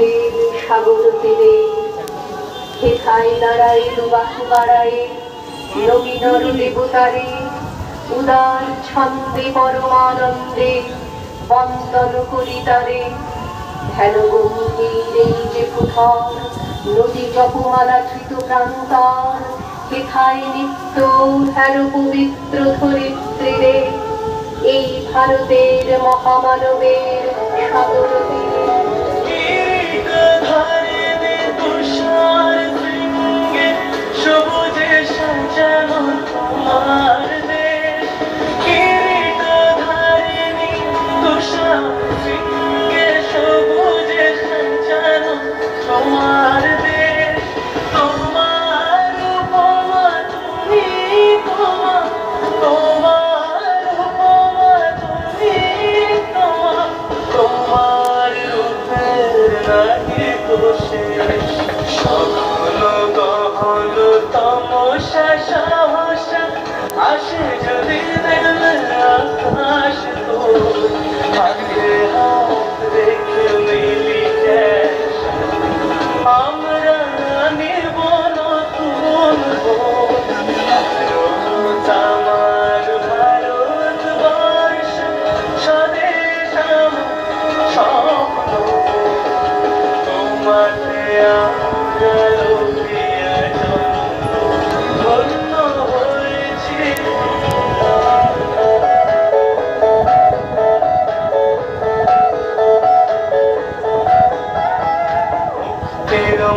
সমুদ্রের সাগর তীরে হেথায় দাঁড়ায় দুবাহু বাড়ায় নবীনর দেবতারে উদার ছন্দে পরমানন্দে বন্দন করি তারে। ধ্যান গম্ভীর এই যে পুথর নদী জপমালা ধৃত প্রান্তর হেথায় নিত্য হের পবিত্র ধরিত্রীরে এই ভারতের মহামানবের সাগর তীরে।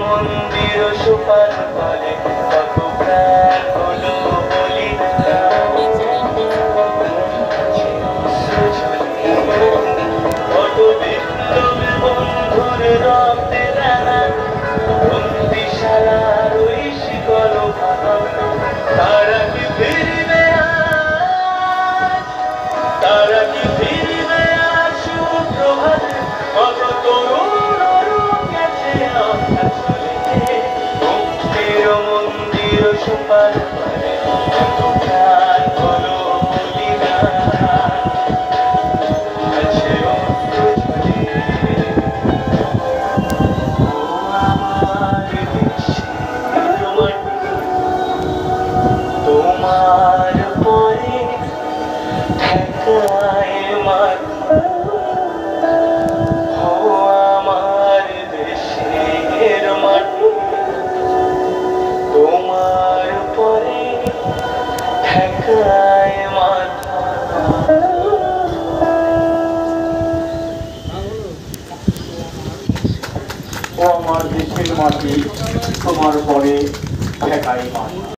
মন্দির সুপার ফলে কত প্রাণ হলো বলি কত বিপ্লবে বন্ধুর রক্তে রানা বন্দিশালার ওই শিকল ভাঙা। তারা কি ফিরবে তারা কি ফিরবে আজ সুপ্রভাতে কত তরুণ মন্দির সুপার তোমার পরে ঠেকায় মাথা আমার দেশের মাটি তোমার পরে ঠেকায় মাথা। ও আমার দেশের মাটি তোমার পরে ঠেকায় মাথা।